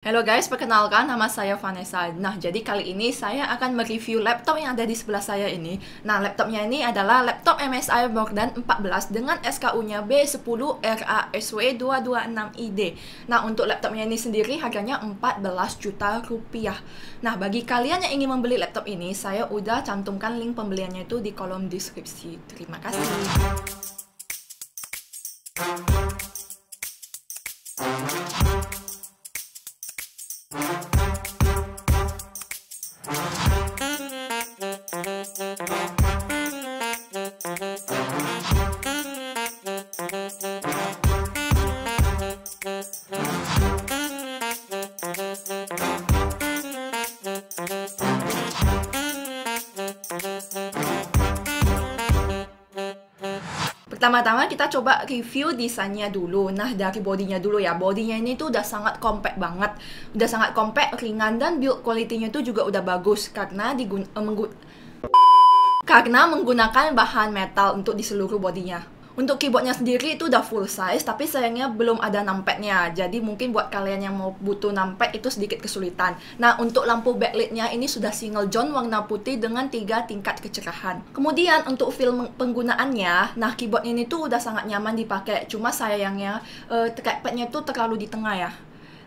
Halo guys, perkenalkan nama saya Vanessa. Nah, jadi kali ini saya akan mereview laptop yang ada di sebelah saya ini. Nah, laptopnya ini adalah laptop MSI Morgan 14 dengan SKU-nya B10RASW226ID. Nah, untuk laptopnya ini sendiri harganya 14 juta rupiah. Nah, bagi kalian yang ingin membeli laptop ini, saya udah cantumkan link pembeliannya itu di kolom deskripsi. Terima kasih. Pertama-tama kita coba review desainnya dulu. Nah, dari bodinya dulu ya. Bodinya ini tuh udah sangat compact banget. Udah sangat compact, ringan, dan build quality-nya tuh juga udah bagus karena menggunakan bahan metal untuk di seluruh bodinya. Untuk keyboardnya sendiri itu udah full size, tapi sayangnya belum ada numpad-nya. Jadi mungkin buat kalian yang mau butuh numpad itu sedikit kesulitan. Nah, untuk lampu backlit-nya ini sudah single zone warna putih dengan 3 tingkat kecerahan. Kemudian untuk feel penggunaannya, nah keyboard ini tuh udah sangat nyaman dipakai. Cuma sayangnya trackpad-nya tuh terlalu di tengah ya.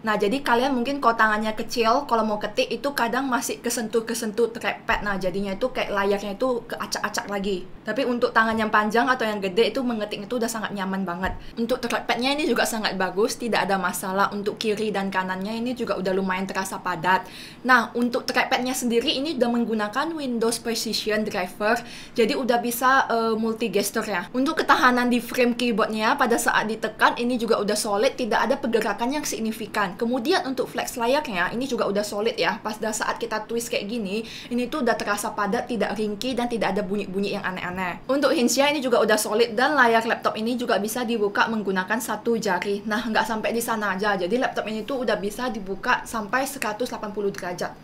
Nah, jadi kalian mungkin kalau tangannya kecil, kalau mau ketik itu kadang masih kesentuh-kesentuh trackpad. Nah, jadinya itu kayak layarnya itu keacak-acak lagi. Tapi untuk tangan yang panjang atau yang gede itu mengetik itu udah sangat nyaman banget. Untuk trackpadnya ini juga sangat bagus, tidak ada masalah. Untuk kiri dan kanannya ini juga udah lumayan terasa padat. Nah, untuk trackpadnya sendiri ini udah menggunakan Windows Precision Driver. Jadi udah bisa multi gesture ya. Untuk ketahanan di frame keyboardnya pada saat ditekan ini juga udah solid, tidak ada pergerakan yang signifikan. Kemudian untuk flex layarnya ini juga udah solid ya. Pas saat kita twist kayak gini, ini tuh udah terasa padat, tidak ringkih dan tidak ada bunyi-bunyi yang aneh-aneh. Untuk hinge-nya ini juga udah solid dan layar laptop ini juga bisa dibuka menggunakan satu jari. Nah, nggak sampai di sana aja. Jadi laptop ini tuh udah bisa dibuka sampai 180 derajat.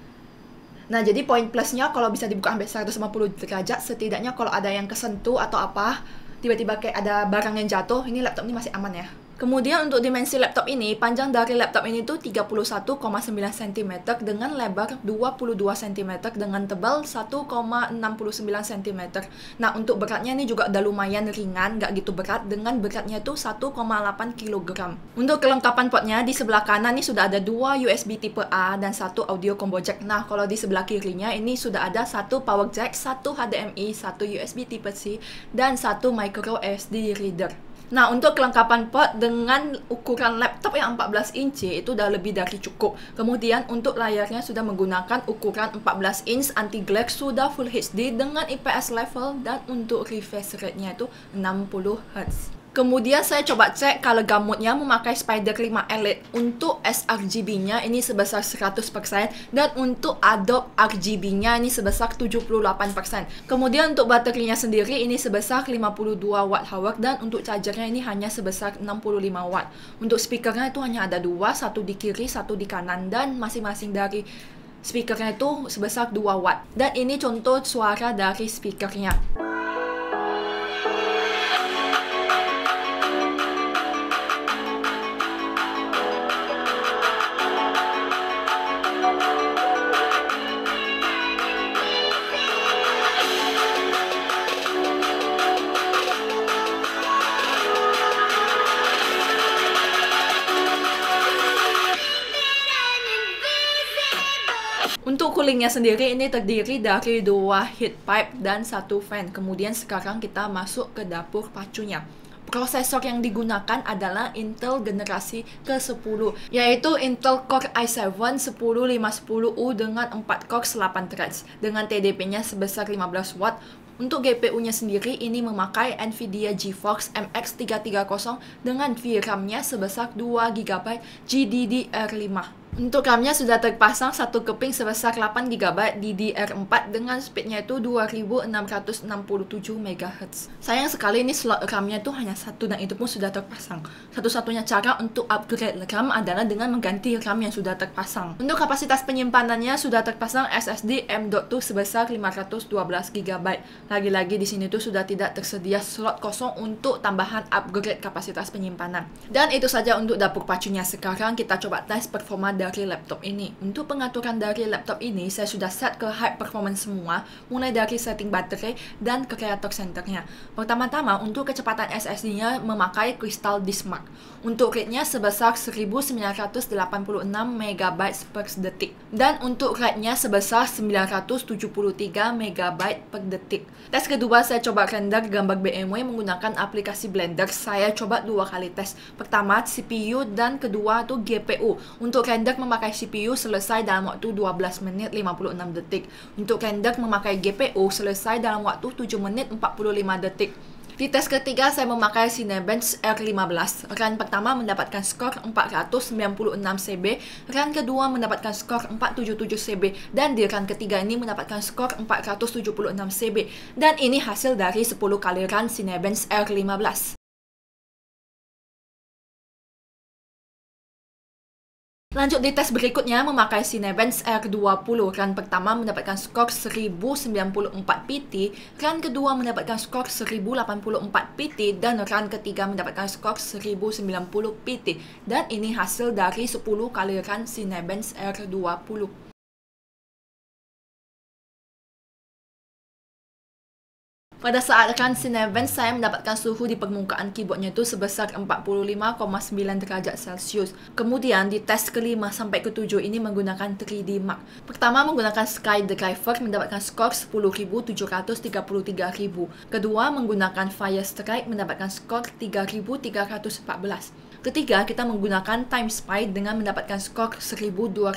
Nah, jadi poin plusnya kalau bisa dibuka sampai 150 derajat, setidaknya kalau ada yang kesentuh atau apa, tiba-tiba kayak ada barang yang jatuh, ini laptop ini masih aman ya. Kemudian untuk dimensi laptop ini, panjang dari laptop ini tuh 31,9 cm dengan lebar 22 cm dengan tebal 1,69 cm. Nah, untuk beratnya ini juga udah lumayan ringan, nggak gitu berat, dengan beratnya tuh 1,8 kg. Untuk kelengkapan portnya, di sebelah kanan ini sudah ada 2 USB tipe A dan 1 audio combo jack. Nah, kalau di sebelah kirinya ini sudah ada 1 power jack, 1 HDMI, 1 USB tipe C, dan 1 micro SD reader. Nah, untuk kelengkapan port dengan ukuran laptop yang 14 inci itu udah lebih dari cukup. Kemudian untuk layarnya sudah menggunakan ukuran 14 inch anti-glare, sudah Full HD dengan IPS level, dan untuk refresh rate-nya itu 60 Hz. Kemudian saya coba cek color gamutnya memakai Spider 5 Elite. Untuk sRGB-nya ini sebesar 100% dan untuk Adobe RGB-nya ini sebesar 78%. Kemudian untuk baterainya sendiri ini sebesar 52 Wh dan untuk chargernya ini hanya sebesar 65 Watt. Untuk speakernya itu hanya ada 2, satu di kiri, satu di kanan, dan masing-masing dari speakernya itu sebesar 2 Watt. Dan ini contoh suara dari speakernya. Untuk coolingnya sendiri ini terdiri dari 2 heat pipe dan 1 fan. Kemudian sekarang kita masuk ke dapur pacunya. Prosesor yang digunakan adalah Intel generasi ke-10, yaitu Intel Core i7 10510U dengan 4 cores 8 threads dengan TDP-nya sebesar 15 Watt. Untuk GPU-nya sendiri ini memakai Nvidia GeForce MX 330 dengan VRAM-nya sebesar 2 GB GDDR5. Untuk RAM-nya sudah terpasang satu keping sebesar 8 GB DDR4 dengan speed-nya itu 2667 MHz. Sayang sekali ini slot RAM-nya itu hanya satu dan itu pun sudah terpasang. Satu-satunya cara untuk upgrade RAM adalah dengan mengganti RAM yang sudah terpasang. Untuk kapasitas penyimpanannya sudah terpasang SSD M.2 sebesar 512 GB. Lagi-lagi di sini tuh sudah tidak tersedia slot kosong untuk tambahan upgrade kapasitas penyimpanan. Dan itu saja untuk dapur pacunya. Sekarang kita coba tes performa dari dari laptop ini. Untuk pengaturan dari laptop ini, saya sudah set ke high performance semua, mulai dari setting baterai dan ke creator centernya. Pertama-tama, untuk kecepatan SSD-nya memakai Crystal Disk Mark. Untuk rate-nya sebesar 1986 MB per detik. Dan untuk write-nya sebesar 973 MB per detik. Tes kedua, saya coba render gambar BMW menggunakan aplikasi Blender. Saya coba 2 kali tes. Pertama, CPU dan kedua tuh GPU. Untuk render memakai CPU selesai dalam waktu 12 menit 56 detik. Untuk render memakai GPU selesai dalam waktu 7 menit 45 detik. Di tes ketiga, saya memakai Cinebench R15. Run pertama mendapatkan skor 496 CB, run kedua mendapatkan skor 477 CB, dan di run ketiga ini mendapatkan skor 476 CB. Dan ini hasil dari 10 kali run Cinebench R15. Lanjut di tes berikutnya memakai Cinebench R20. Run pertama mendapatkan skor 1094 PT, run kedua mendapatkan skor 1084 PT, dan run ketiga mendapatkan skor 1090 PT. Dan ini hasil dari 10 kali run Cinebench R20. Pada saat run Cinebench, saya mendapatkan suhu di permukaan keyboardnya itu sebesar 45,9 derajat Celcius. Kemudian di tes kelima sampai ke-7 ini menggunakan 3D Mark. Pertama menggunakan SkyDriver mendapatkan skor 10.733.000. Kedua menggunakan Firestrike mendapatkan skor 3.314. Ketiga, kita menggunakan TimeSpy dengan mendapatkan skor 1219.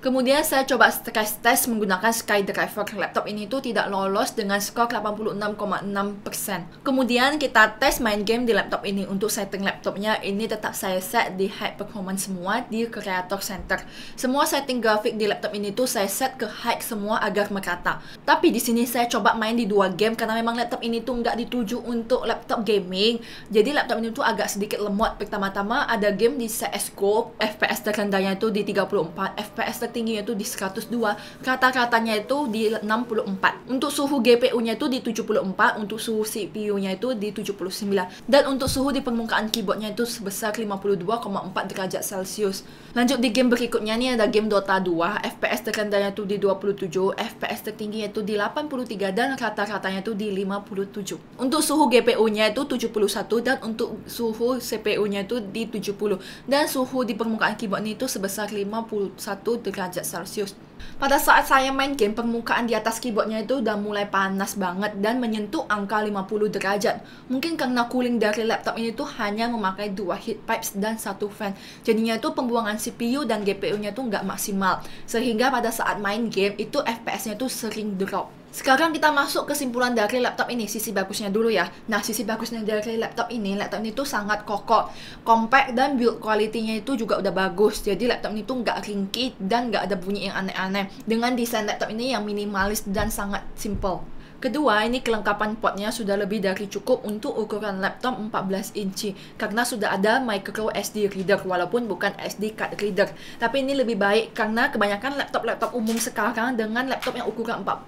Kemudian saya coba stress test menggunakan SkyDriver. Laptop ini tuh tidak lolos dengan skor 86,6%. Kemudian kita tes main game di laptop ini. Untuk setting laptopnya ini tetap saya set di high performance semua di Creator Center. Semua setting grafik di laptop ini tuh saya set ke high semua agar merata. Tapi di sini saya coba main di 2 game karena memang laptop ini tuh nggak dituju untuk laptop gaming. Jadi laptop ini tuh agak sedikit lemot. Pertama-tama ada game di CSGO, FPS terendahnya itu di 34, FPS tertingginya itu di 102, rata-ratanya itu di 64. Untuk suhu GPU-nya itu di 74, untuk suhu CPU-nya itu di 79, dan untuk suhu di permukaan keyboardnya itu sebesar 52,4 derajat Celcius. Lanjut di game berikutnya nih ada game Dota 2, FPS terendahnya itu di 27, FPS tertingginya itu di 83, dan rata-ratanya itu di 57. Untuk suhu GPU-nya itu 71, dan untuk suhu CPU-nya itu di 70, dan suhu di permukaan keyboard itu sebesar 51 derajat Celcius. Pada saat saya main game, permukaan di atas keyboardnya itu udah mulai panas banget dan menyentuh angka 50 derajat. Mungkin karena cooling dari laptop ini tuh hanya memakai 2 heat pipes dan 1 fan. Jadinya itu pembuangan CPU dan GPU-nya tuh nggak maksimal. Sehingga pada saat main game itu FPS-nya tuh sering drop. Sekarang kita masuk kesimpulan dari laptop ini, sisi bagusnya dulu ya. Nah, sisi bagusnya dari laptop ini tuh sangat kokoh, compact, dan build quality-nya itu juga udah bagus. Jadi laptop ini tuh nggak ringkih dan nggak ada bunyi yang aneh-aneh. Dengan desain laptop ini yang minimalis dan sangat simple. Kedua, ini kelengkapan portnya sudah lebih dari cukup untuk ukuran laptop 14 inci karena sudah ada micro SD reader walaupun bukan SD card reader. Tapi ini lebih baik karena kebanyakan laptop-laptop umum sekarang dengan laptop yang ukuran 15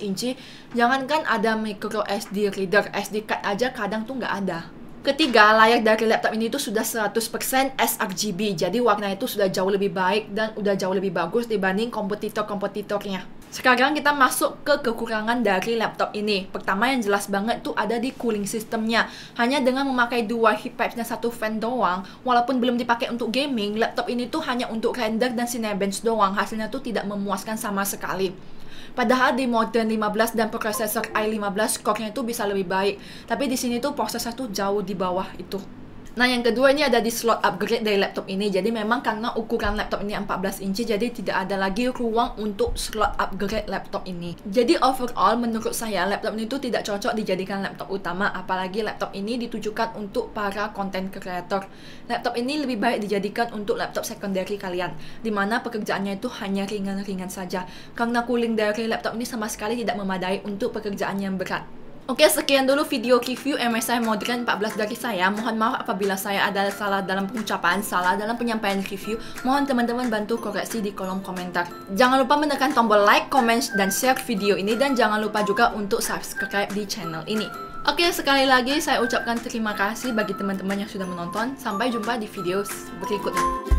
inci, jangankan ada micro SD reader, SD card aja kadang tuh nggak ada. Ketiga, layar dari laptop ini tuh sudah 100% sRGB, jadi warna itu sudah jauh lebih baik dan udah jauh lebih bagus dibanding kompetitor-kompetitornya. Sekarang kita masuk ke kekurangan dari laptop ini. Pertama yang jelas banget tuh ada di cooling systemnya. Hanya dengan memakai 2 heat pipes dan 1 fan doang, walaupun belum dipakai untuk gaming, laptop ini tuh hanya untuk render dan Cinebench doang. Hasilnya tuh tidak memuaskan sama sekali. Padahal di Modern 15 dan prosesor i15 core-nya itu bisa lebih baik. Tapi di sini tuh prosesor tuh jauh di bawah itu. Nah, yang kedua ini ada di slot upgrade dari laptop ini. Jadi memang karena ukuran laptop ini 14 inci, jadi tidak ada lagi ruang untuk slot upgrade laptop ini. Jadi overall menurut saya laptop ini tuh tidak cocok dijadikan laptop utama. Apalagi laptop ini ditujukan untuk para content creator. Laptop ini lebih baik dijadikan untuk laptop secondary kalian, dimana pekerjaannya itu hanya ringan-ringan saja. Karena cooling dari laptop ini sama sekali tidak memadai untuk pekerjaan yang berat. Oke, sekian dulu video review MSI Modern 14 dari saya. Mohon maaf apabila saya ada salah dalam pengucapan, salah dalam penyampaian review. Mohon teman-teman bantu koreksi di kolom komentar. Jangan lupa menekan tombol like, comment, dan share video ini. Dan jangan lupa juga untuk subscribe di channel ini. Oke, sekali lagi saya ucapkan terima kasih bagi teman-teman yang sudah menonton. Sampai jumpa di video berikutnya.